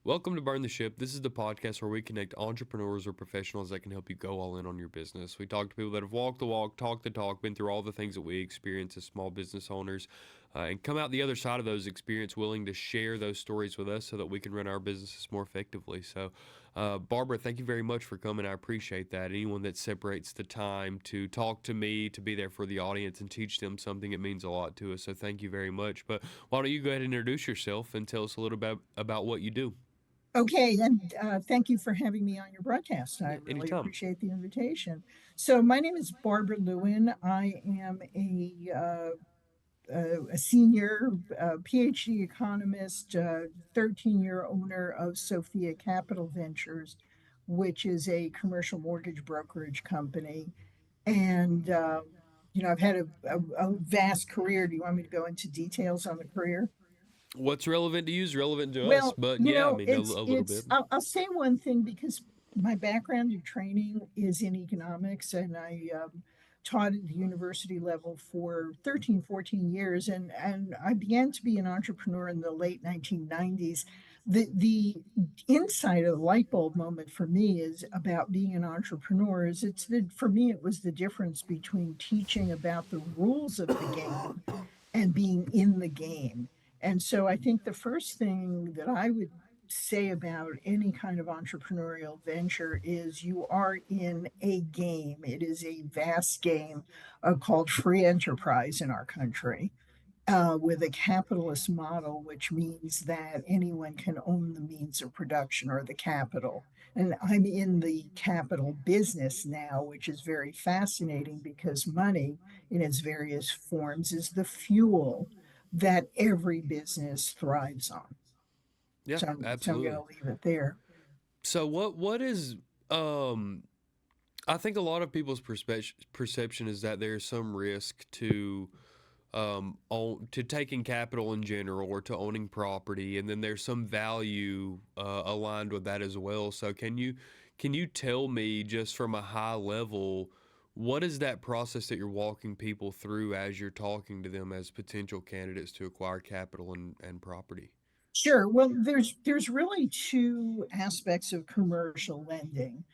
Welcome to Burn the Ship. This is the podcast where we connect entrepreneurs or professionals that can help you go all in on your business. We talk to people that have walked the walk, talked the talk, been through all the things that we experience as small business owners, and come out the other side of those experiences willing to share those stories with us so that we can run our businesses more effectively. So, Barbara, thank you very much for coming. I appreciate that. Anyone that separates the time to talk to me, to be there for the audience and teach them something, it means a lot to us. So, thank you very much. But why don't you go ahead and introduce yourself and tell us a little bit about what you do? Okay, and thank you for having me on your broadcast. I Yeah, really anytime. appreciate the invitation. So, my name is Barbara Leuin. I am a senior PhD economist, 13-year owner of Sofia Capital Ventures, which is a commercial mortgage brokerage company. And, I've had a vast career. Do you want me to go into details on the career? What's relevant to you is relevant to us, Well, but yeah, I mean, a little it's bit. I'll say one thing because my background and training is in economics, and I taught at the university level for 13, 14 years, and I began to be an entrepreneur in the late 1990s. The insight of the light bulb moment for me is about being an entrepreneur is for me it was the difference between teaching about the rules of the game and being in the game. And so I think the first thing that I would say about any kind of entrepreneurial venture is you are in a game. It is a vast game called free enterprise in our country. With a capitalist model, which means that anyone can own the means of production or the capital. And I'm in the capital business now, which is very fascinating because money in its various forms is the fuel that every business thrives on. Yeah, So I'm going absolutely. to leave it there. So what is um I think a lot of people's perception is that there's some risk to taking capital in general or to owning property, and then there's some value aligned with that as well. So can you tell me just from a high level, what is that process that you're walking people through as you're talking to them as potential candidates to acquire capital and property? Sure. Well, there's really two aspects of commercial lending,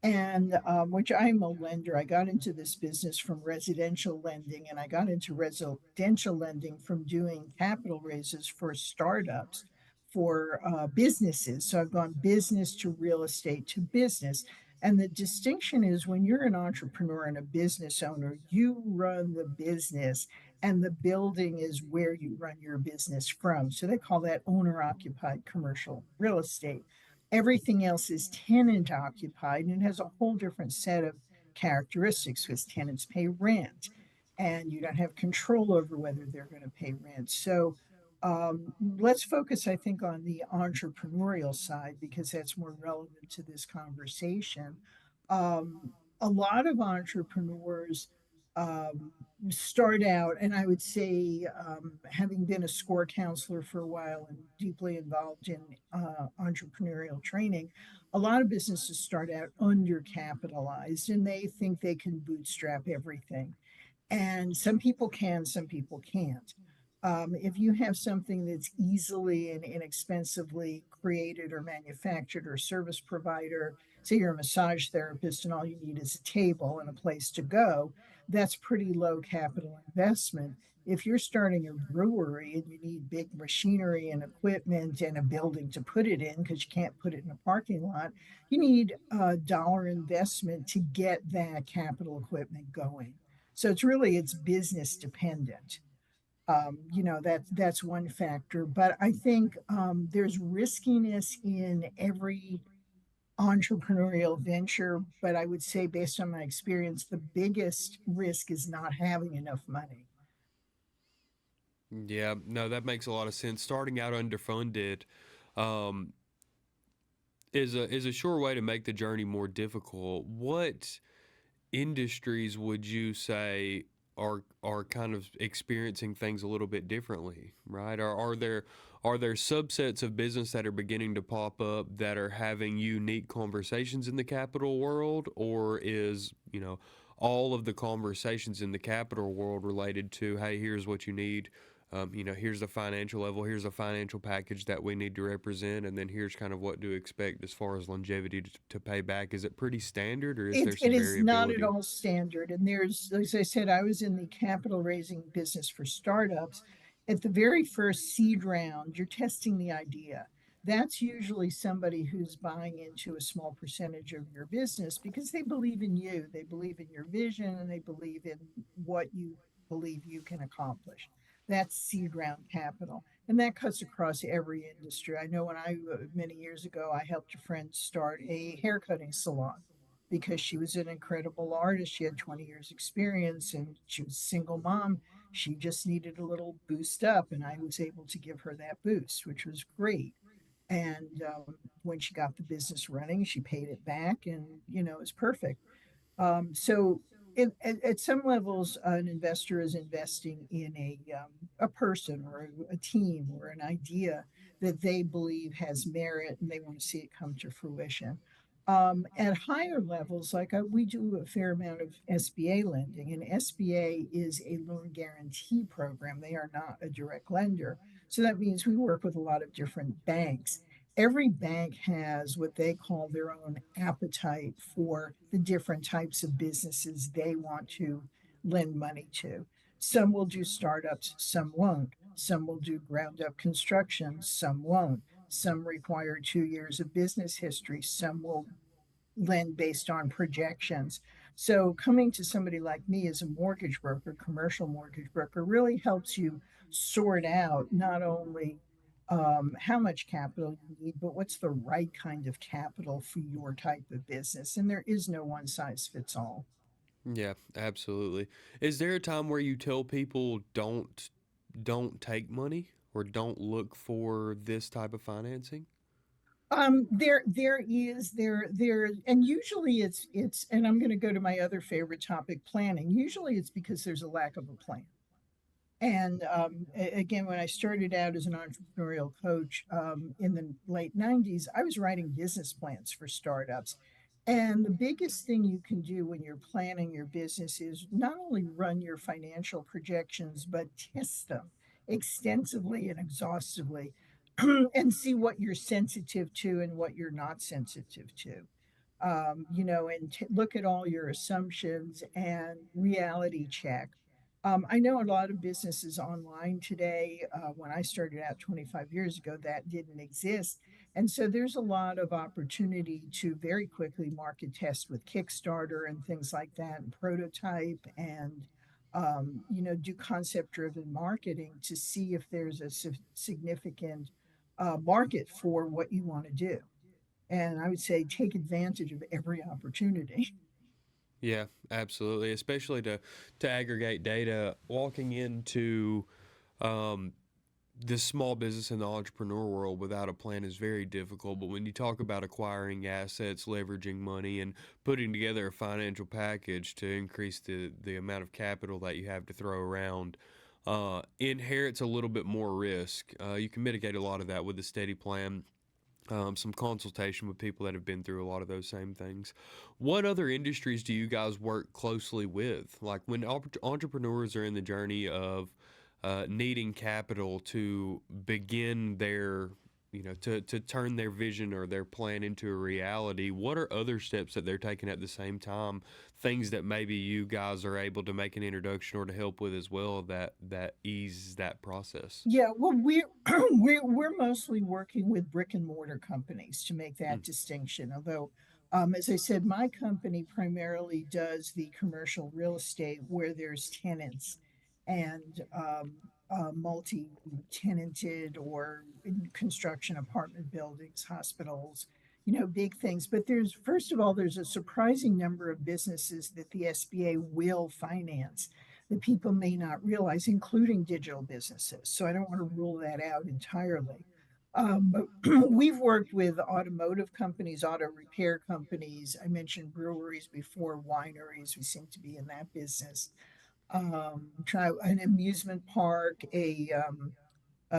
and which I'm a lender. I got into this business from residential lending, and I got into residential lending from doing capital raises for startups for businesses. So I've gone business to real estate to business. And the distinction is when you're an entrepreneur and a business owner, you run the business and the building is where you run your business from. So they call that owner occupied commercial real estate. Everything else is tenant occupied and it has a whole different set of characteristics because tenants pay rent and you don't have control over whether they're going to pay rent. So let's focus, I think, on the entrepreneurial side because that's more relevant to this conversation. A lot of entrepreneurs um, start out, and I would say, having been a SCORE counselor for a while and deeply involved in entrepreneurial training, a lot of businesses start out undercapitalized and they think they can bootstrap everything. And some people can, some people can't. If you have something that's easily and inexpensively created or manufactured or service provider, say you're a massage therapist and all you need is a table and a place to go, that's pretty low capital investment. If you're starting a brewery and you need big machinery and equipment and a building to put it in because you can't put it in a parking lot, you need a dollar investment to get that capital equipment going. So it's business dependent. That's one factor, but I think there's riskiness in every entrepreneurial venture. But I would say, based on my experience, the biggest risk is not having enough money. Yeah, no, that makes a lot of sense. Starting out underfunded, um, is a sure way to make the journey more difficult. What industries would you say are kind of experiencing things a little bit differently, right? Are there subsets of business that are beginning to pop up that are having unique conversations in the capital world, or is, all of the conversations in the capital world related to, hey, here's what you need, here's the financial level, here's a financial package that we need to represent, and then here's kind of what to expect as far as longevity to pay back. Is it pretty standard, or is there It some is not at variability? all standard. And there's, as I said, I was in the capital raising business for startups. At the very first seed round, you're testing the idea. That's usually somebody who's buying into a small percentage of your business because they believe in you, they believe in your vision, and they believe in what you believe you can accomplish. That's seed round capital. And that cuts across every industry. I know when many years ago, I helped a friend start a haircutting salon because she was an incredible artist. She had 20 years experience and she was a single mom. She just needed a little boost up, and I was able to give her that boost, which was great. And when she got the business running, she paid it back, and it was perfect. So at some levels, an investor is investing in a person or a team or an idea that they believe has merit and they want to see it come to fruition. At higher levels, we do a fair amount of SBA lending, and SBA is a loan guarantee program. They are not a direct lender. So that means we work with a lot of different banks. Every bank has what they call their own appetite for the different types of businesses they want to lend money to. Some will do startups, some won't. Some will do ground up construction, some won't. Some require 2 years of business history, some will lend based on projections. So coming to somebody like me as a mortgage broker, commercial mortgage broker, really helps you sort out not only how much capital you need, but what's the right kind of capital for your type of business. And there is no one size fits all. Yeah, absolutely. Is there a time where you tell people don't take money or don't look for this type of financing? And usually and I'm going to go to my other favorite topic, planning. Usually it's because there's a lack of a plan. And again, when I started out as an entrepreneurial coach in the late 90s, I was writing business plans for startups. And the biggest thing you can do when you're planning your business is not only run your financial projections, but test them extensively and exhaustively and see what you're sensitive to and what you're not sensitive to. And look at all your assumptions and reality check. I know a lot of businesses online today. When I started out 25 years ago, that didn't exist. And so there's a lot of opportunity to very quickly market test with Kickstarter and things like that, and prototype and, do concept driven marketing to see if there's a significant market for what you want to do. And I would say take advantage of every opportunity. Yeah, absolutely. Especially to aggregate data, walking into um, this small business in the entrepreneur world without a plan is very difficult. But when you talk about acquiring assets, leveraging money, and putting together a financial package to increase the amount of capital that you have to throw around, inherits a little bit more risk. You can mitigate a lot of that with a steady plan, some consultation with people that have been through a lot of those same things. What other industries do you guys work closely with? Like when entrepreneurs are in the journey of needing capital to begin to turn their vision or their plan into a reality, what are other steps that they're taking at the same time? Things that maybe you guys are able to make an introduction or to help with as well that ease that process. Yeah, well, we're mostly working with brick and mortar companies to make Mm, that distinction. Although, as I said, my company primarily does the commercial real estate where there's tenants and multi-tenanted or in construction apartment buildings, hospitals, big things. But there's first of all, there's a surprising number of businesses that the SBA will finance that people may not realize, including digital businesses. So I don't want to rule that out entirely. But we've worked with automotive companies, auto repair companies. I mentioned breweries before, wineries. We seem to be in that business. Try an amusement park, a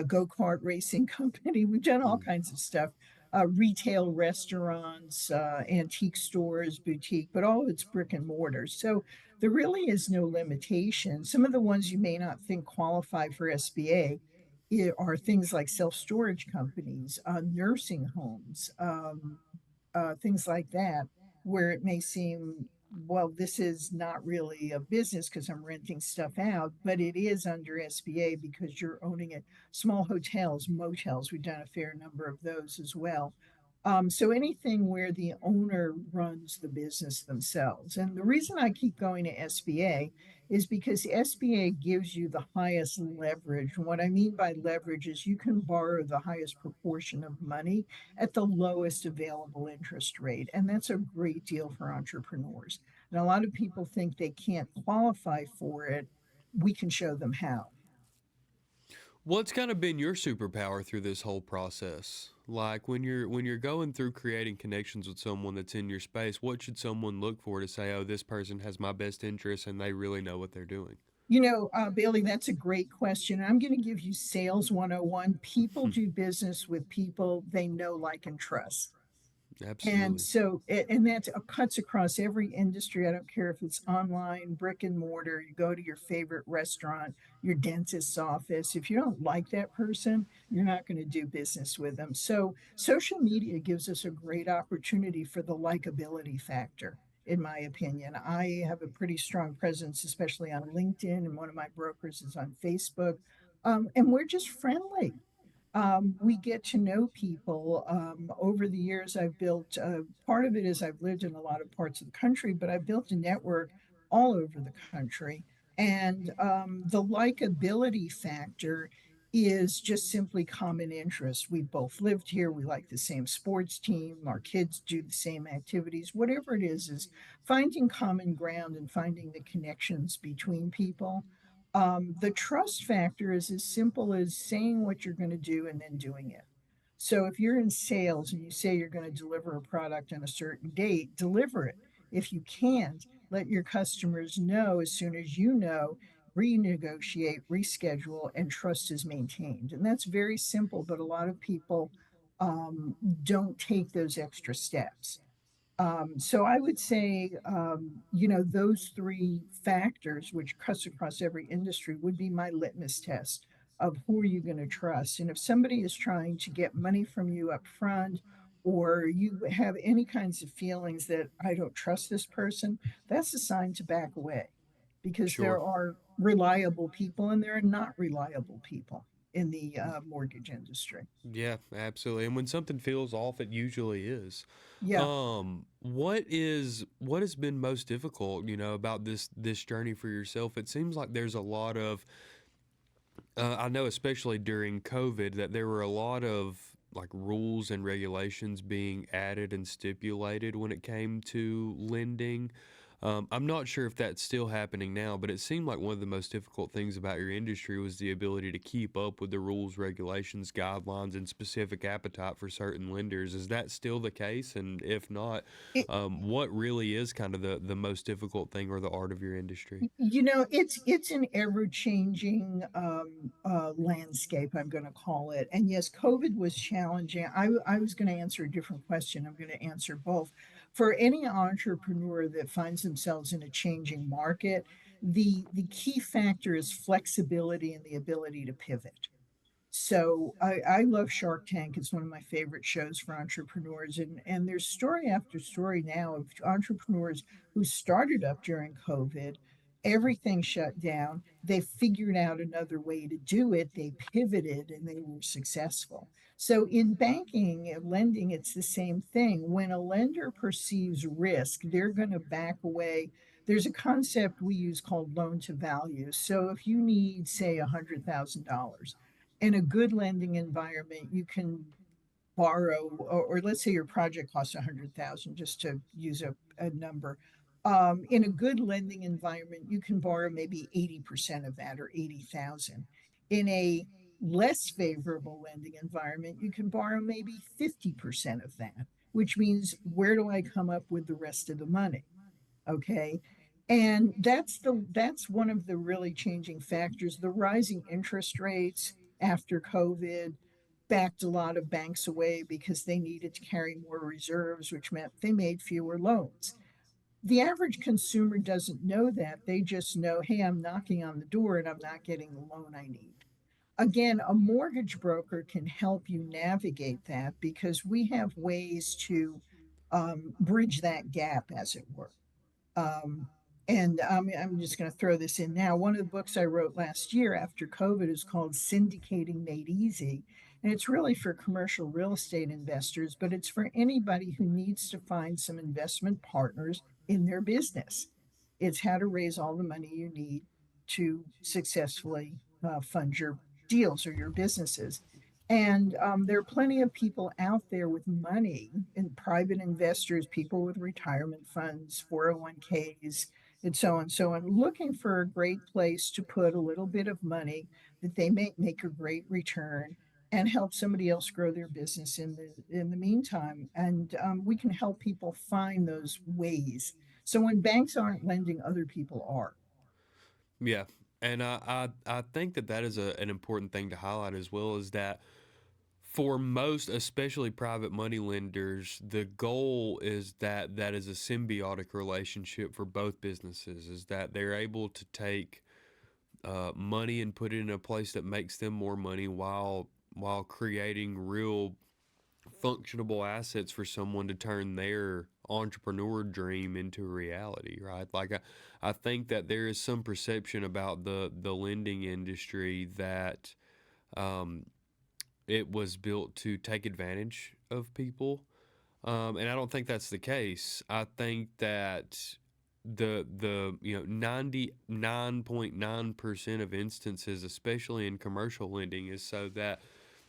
go kart racing company. We've done all mm. kinds of stuff. retail restaurants, antique stores, boutique, but all of it's brick and mortar. So there really is no limitation. Some of the ones you may not think qualify for SBA are things like self-storage companies, nursing homes, things like that, where it may seem, well, this is not really a business because I'm renting stuff out, but it is under SBA because you're owning it. Small hotels, motels, we've done a fair number of those as well. So anything where the owner runs the business themselves. And the reason I keep going to SBA is because the SBA gives you the highest leverage. And what I mean by leverage is you can borrow the highest proportion of money at the lowest available interest rate. And that's a great deal for entrepreneurs. And a lot of people think they can't qualify for it. We can show them how. What's kind of been your superpower through this whole process? Like when you're going through creating connections with someone that's in your space, what should someone look for to say, "Oh, this person has my best interests and they really know what they're doing?" Bailey, that's a great question. I'm going to give you sales 101. People do business with people they know, like, and trust. And Absolutely. so, and that cuts across every industry. I don't care if it's online, brick and mortar, you go to your favorite restaurant, your dentist's office. If you don't like that person, you're not going to do business with them. So, social media gives us a great opportunity for the likability factor, in my opinion. I have a pretty strong presence, especially on LinkedIn, and one of my brokers is on Facebook. And we're just friendly. We get to know people. Over the years, I've built, part of it is I've lived in a lot of parts of the country, but I've built a network all over the country. And the likability factor is just simply common interest. We both lived here. We like the same sports team. Our kids do the same activities. Whatever it is finding common ground and finding the connections between people. The trust factor is as simple as saying what you're going to do and then doing it. So if you're in sales and you say you're going to deliver a product on a certain date, deliver it. If you can't, let your customers know as soon as you know, renegotiate, reschedule, and trust is maintained. And that's very simple, but a lot of people don't take those extra steps. So I would say, those three factors, which cuts across every industry, would be my litmus test of who are you going to trust. And if somebody is trying to get money from you up front, or you have any kinds of feelings that I don't trust this person, that's a sign to back away, because there Sure. are reliable people and there are not reliable people in the mortgage industry. Yeah, absolutely. And when something feels off, it usually is. Yeah. What has been most difficult, about this journey for yourself? It seems like there's a lot of I know, especially during COVID, that there were a lot of like rules and regulations being added and stipulated when it came to lending. I'm not sure if that's still happening now, but it seemed like one of the most difficult things about your industry was the ability to keep up with the rules, regulations, guidelines, and specific appetite for certain lenders. Is that still the case? And if not, what really is kind of the most difficult thing or the art of your industry? It's an ever-changing landscape, I'm going to call it. And yes, COVID was challenging. I was going to answer a different question. I'm going to answer both. For any entrepreneur that finds themselves in a changing market, the key factor is flexibility and the ability to pivot. So I love Shark Tank. It's one of my favorite shows for entrepreneurs. And there's story after story now of entrepreneurs who started up during COVID. Everything shut down. They figured out another way to do it. They pivoted and they were successful. So in banking and lending, it's the same thing. When a lender perceives risk, they're going to back away. There's a concept we use called loan to value. So if you need, say, $100,000, in a good lending environment, you can borrow, or let's say your project costs 100,000, just to use a number. In a good lending environment, you can borrow maybe 80% of that, or 80,000. In a less favorable lending environment, you can borrow maybe 50% of that, which means where do I come up with the rest of the money? Okay. And that's one of the really changing factors, the rising interest rates after COVID. backed a lot of banks away because they needed to carry more reserves, which meant they made fewer loans. The average consumer doesn't know that. They just know, hey, I'm knocking on the door and I'm not getting the loan I need. Again, a mortgage broker can help you navigate that because we have ways to bridge that gap, as it were. Um, and I'm just going to throw this in now. One of the books I wrote last year after COVID is called Syndicating Made Easy. And it's really for commercial real estate investors, but it's for anybody who needs to find some investment partners in their business. It's how to raise all the money you need to successfully fund your deals or your businesses. And there are plenty of people out there with money and private investors, people with retirement funds, 401ks, and so on, looking for a great place to put a little bit of money that they may make a great return and help somebody else grow their business in the meantime. And we can help people find those ways. So when banks aren't lending, other people are. Yeah. And I think that that is an important thing to highlight as well, is that for most, especially private money lenders, the goal is that that is a symbiotic relationship for both businesses, is that they're able to take money and put it in a place that makes them more money while creating real functionable assets for someone to turn their entrepreneur dream into reality, right? Like I think that there is some perception about the lending industry that um, it was built to take advantage of people, and I don't think that's the case. I think that the 99.9% of instances, especially in commercial lending, is so that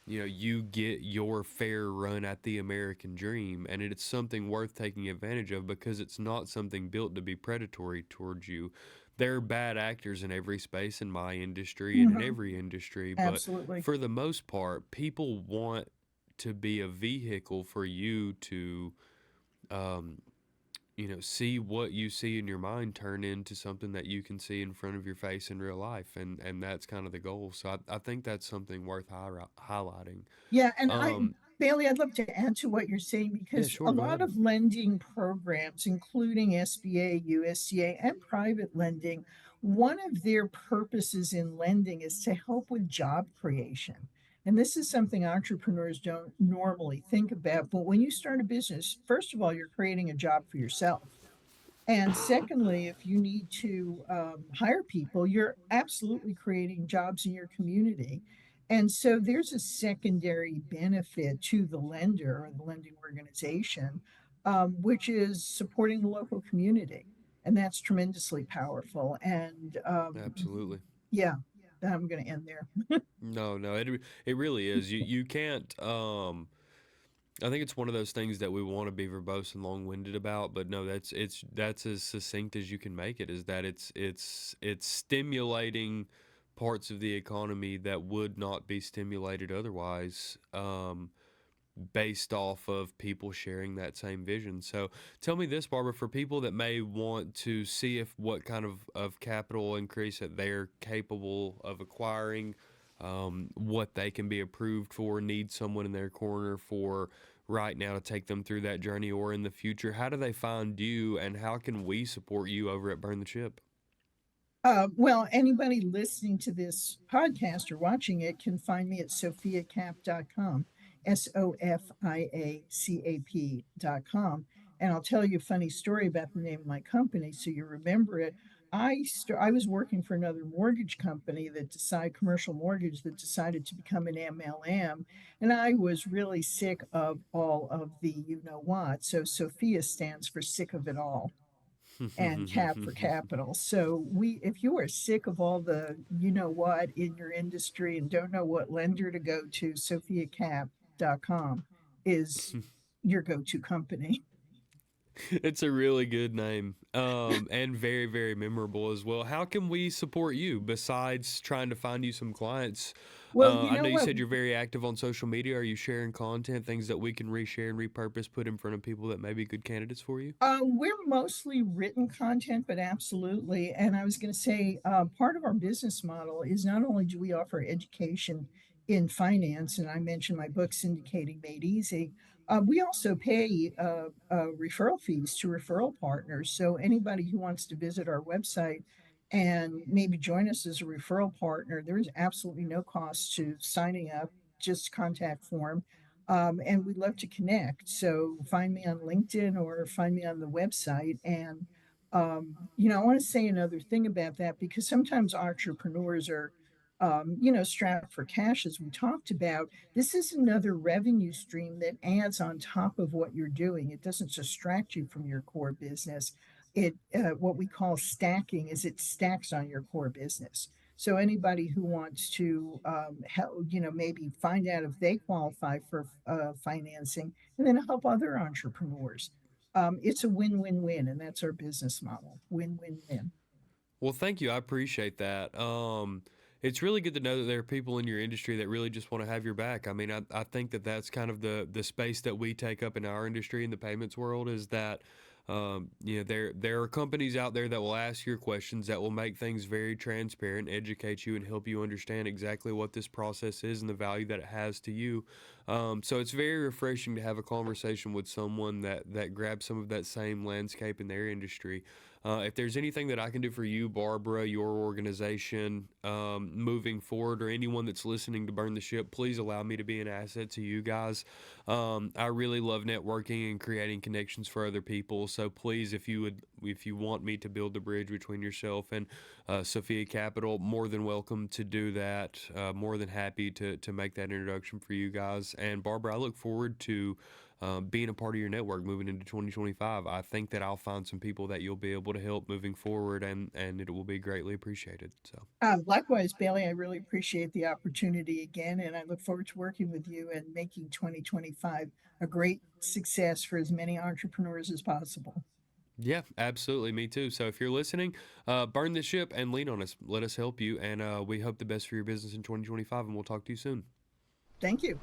you get your fair run at the American dream, and it's something worth taking advantage of because it's not something built to be predatory towards you. There are bad actors in every space, in my industry and in Mhm. every industry, but Absolutely. for the most part, people want to be a vehicle for you to um, see what you see in your mind turn into something that you can see in front of your face in real life, and that's kind of the goal. So I think that's something worth highlighting. Yeah, and Um, Bailey, I'd love to add to what you're saying yeah, because a sure, go lot ahead. of lending programs, including SBA, USDA, and private lending, one of their purposes in lending is to help with job creation. And this is something entrepreneurs don't normally think about. But when you start a business, first of all, you're creating a job for yourself. And secondly, if you need to hire people, you're absolutely creating jobs in your community. And so there's a secondary benefit to the lender or the lending organization, which is supporting the local community. And that's tremendously powerful. And Absolutely. yeah, I'm going to end there. No, no, it really is. You can't. I think it's one of those things that we want to be verbose and long-winded about, but no, that's as succinct as you can make it. Is that it's stimulating parts of the economy that would not be stimulated otherwise, based off of people sharing that same vision. So tell me this, Barbara, for people that may want to see if what kind of capital increase that they're capable of acquiring, what they can be approved for, need someone in their corner for right now to take them through that journey or in the future, how do they find you and how can we support you over at Burn the Chip? Well, anybody listening to this podcast or watching it can find me at sofiacap.com, SOFIACAP.com. And I'll tell you a funny story about the name of my company so you remember it. I was working for another mortgage company that decided commercial mortgage that decided to become an MLM, and I was really sick of all of the you know what. So Sophia stands for sick of it all and cap for capital. So if you are sick of all the you know what in your industry and don't know what lender to go to, sophiacap.com is your go-to company. It's a really good name, and very, very memorable as well. How can we support you besides trying to find you some clients? Well, you I know know you what? said you're very active on social media. Are you sharing content, things that we can reshare and repurpose, put in front of people that may be good candidates for you? We're mostly written content, but absolutely. And I was going to say, part of our business model is not only do we offer education in finance, and I mentioned my book, Syndicating Made Easy. We also pay referral fees to referral partners. So anybody who wants to visit our website and maybe join us as a referral partner, there is absolutely no cost to signing up, just contact form. And we'd love to connect. So find me on LinkedIn or find me on the website. And, I want to say another thing about that because sometimes entrepreneurs are, strapped for cash, as we talked about. This is another revenue stream that adds on top of what you're doing. It doesn't distract you from your core business. What we call stacking is it stacks on your core business. So anybody who wants to help, maybe find out if they qualify for financing and then help other entrepreneurs. It's a win-win-win, and that's our business model. Win-win-win. Well, thank you. I appreciate that. It's really good to know that there are people in your industry that really just want to have your back. I mean, I think that that's kind of the space that we take up in our industry in the payments world is that, there are companies out there that will ask your questions that will make things very transparent, educate you, and help you understand exactly what this process is and the value that it has to you. So it's very refreshing to have a conversation with someone that grabs some of that same landscape in their industry. If there's anything that I can do for you, Barbara, your organization, moving forward, or anyone that's listening to Burn the Ship, please allow me to be an asset to you guys. I really love networking and creating connections for other people. So please, if you want me to build the bridge between yourself and Sofia Capital, more than welcome to do that. More than happy to make that introduction for you guys. And Barbara, I look forward to being a part of your network moving into 2025. I think that I'll find some people that you'll be able to help moving forward, and it will be greatly appreciated. So, Likewise, Bailey, I really appreciate the opportunity again, and I look forward to working with you and making 2025 a great success for as many entrepreneurs as possible. yeah, absolutely. Me too. So, if you're listening, burn the ship and lean on us. Let us help you, and we hope the best for your business in 2025, and we'll talk to you soon. Thank you.